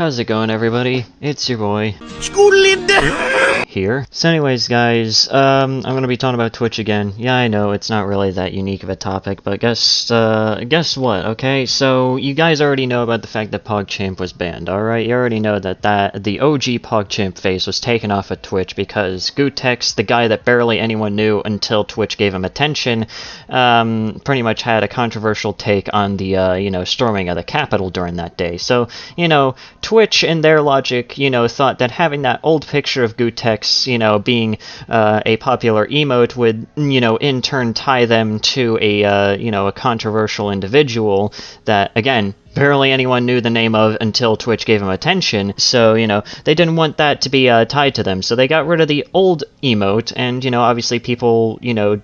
How's it going, everybody? It's your boy here. So anyways, guys, I'm gonna be talking about Twitch again. Yeah, I know, it's not really that unique of a topic, but guess what, okay? So, you guys already know about the fact that PogChamp was banned, alright? You already know that the OG PogChamp face was taken off of Twitch because Gutex, the guy that barely anyone knew until Twitch gave him attention, pretty much had a controversial take on the, storming of the Capitol during that day. So, Twitch, in their logic, thought that having that old picture of Gutex, being a popular emote would, in turn tie them to a controversial individual that, again, barely anyone knew the name of until Twitch gave him attention, so, they didn't want that to be tied to them, so they got rid of the old emote, and, obviously people,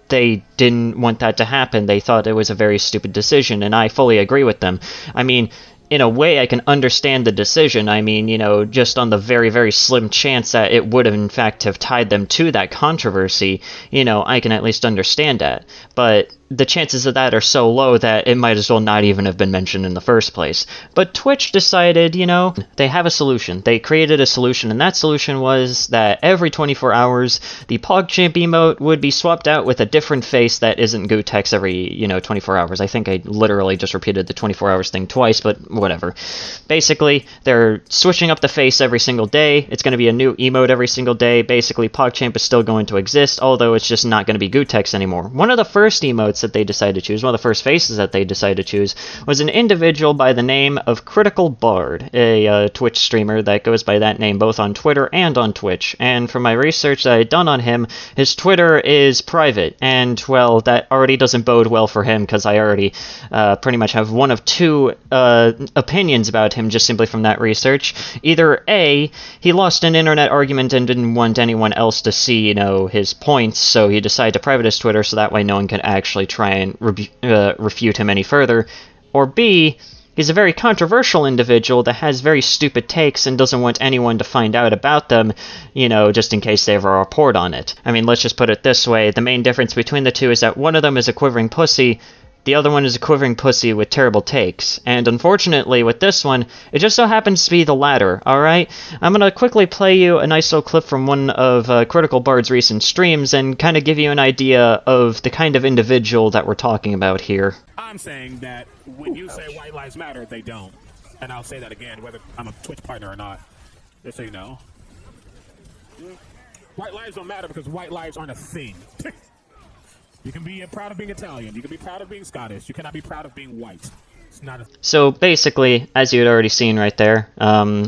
they didn't want that to happen. They thought it was a very stupid decision, and I fully agree with them. I mean, in a way, I can understand the decision. I mean, just on the very, very slim chance that it would have, in fact, have tied them to that controversy, I can at least understand that. But the chances of that are so low that it might as well not even have been mentioned in the first place. But Twitch decided, they have a solution. They created a solution, and that solution was that every 24 hours, the PogChamp emote would be swapped out with a different face that isn't Gutex every, 24 hours. I think I literally just repeated the 24 hours thing twice, but whatever. Basically, they're switching up the face every single day. It's going to be a new emote every single day. Basically, PogChamp is still going to exist, although it's just not going to be Gutex anymore. One of the first emotes that they decided to choose, one of the first faces that they decided to choose, was an individual by the name of Critical Bard, a Twitch streamer that goes by that name both on Twitter and on Twitch. And from my research that I had done on him, his Twitter is private, and, well, that already doesn't bode well for him, because I already pretty much have one of two opinions about him just simply from that research. Either A, he lost an internet argument and didn't want anyone else to see, his points, so he decided to private his Twitter so that way no one could actually try and refute him any further. Or B, he's a very controversial individual that has very stupid takes and doesn't want anyone to find out about them, just in case they ever report on it. I mean, let's just put it this way, the main difference between the two is that one of them is a quivering pussy, the other one is a quivering pussy with terrible takes. And unfortunately, with this one, it just so happens to be the latter, alright? I'm gonna quickly play you a nice little clip from one of Critical Bard's recent streams and kind of give you an idea of the kind of individual that we're talking about here. I'm saying that when you say white lives matter, they don't. And I'll say that again, whether I'm a Twitch partner or not. Just so you know. White lives don't matter because white lives aren't a thing. You can be proud of being Italian. You can be proud of being Scottish. You cannot be proud of being white. It's not a... So basically, as you had already seen right there,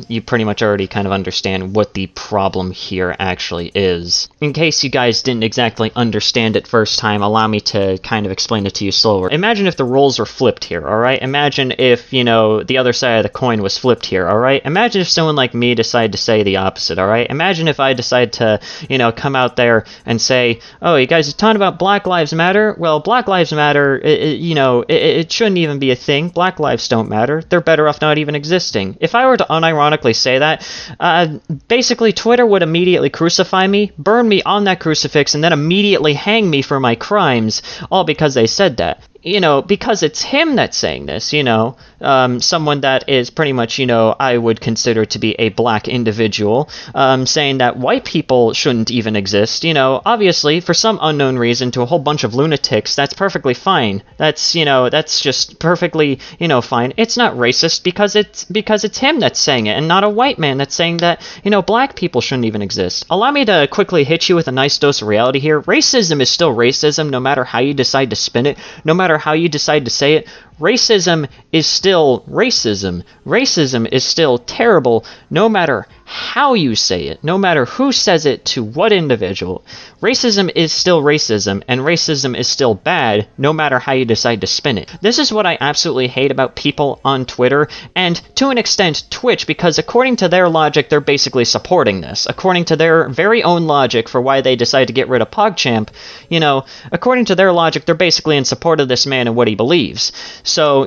you pretty much already kind of understand what the problem here actually is. In case you guys didn't exactly understand it first time, allow me to kind of explain it to you slower. Imagine if the roles were flipped here, alright? Imagine if, the other side of the coin was flipped here, alright? Imagine if someone like me decided to say the opposite, alright? Imagine if I decide to, come out there and say, oh, you guys are talking about Black Lives Matter? Well, Black Lives Matter, it shouldn't even be a thing. Black lives don't matter. They're better off not even existing. If I were to unironically say that, basically Twitter would immediately crucify me, burn me on that crucifix, and then immediately hang me for my crimes, all because they said that. Because it's him that's saying this, someone that is pretty much, I would consider to be a black individual, saying that white people shouldn't even exist, obviously, for some unknown reason, to a whole bunch of lunatics, that's perfectly fine. That's, that's just perfectly, fine. It's not racist because it's him that's saying it, and not a white man that's saying that, black people shouldn't even exist. Allow me to quickly hit you with a nice dose of reality here. Racism is still racism, no matter how you decide to spin it, no matter how you decide to say it. Racism is still racism. Racism is still terrible no matter how you say it, no matter who says it to what individual. Racism is still racism, and racism is still bad no matter how you decide to spin it. This is what I absolutely hate about people on Twitter, and to an extent Twitch, because according to their logic, they're basically supporting this. According to their very own logic for why they decided to get rid of PogChamp, according to their logic, they're basically in support of this man and what he believes. So,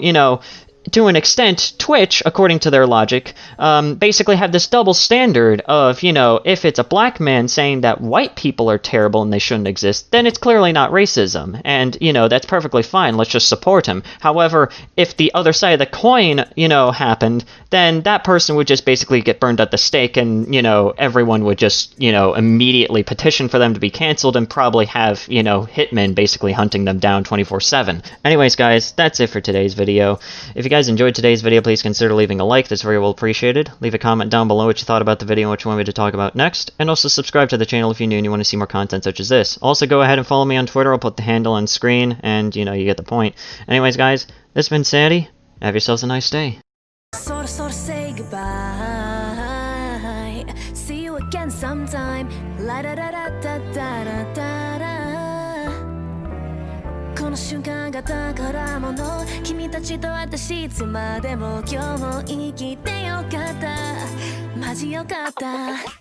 to an extent, Twitch, according to their logic, basically have this double standard of, you know, if it's a black man saying that white people are terrible and they shouldn't exist, then it's clearly not racism. And, you know, that's perfectly fine. Let's just support him. However, if the other side of the coin, you know, happened, then that person would just basically get burned at the stake and, you know, everyone would just, you know, immediately petition for them to be canceled and probably have, you know, hitmen basically hunting them down 24/7. Anyways, guys, that's it for today's video. If you guys enjoyed today's video, please consider leaving a like. That's very well appreciated. Leave a comment down below what you thought about the video and what you want me to talk about next. And also subscribe to the channel if you're new and you want to see more content such as this. Also, go ahead and follow me on Twitter. I'll put the handle on screen, and, you know, you get the point. Anyways, guys, this has been Sandy. Have yourselves a nice day. Say goodbye. See you again sometime. La da da da da da da da da. この瞬間が宝物。君たちと私いつまでも今日も生きてよかった。マジよかった。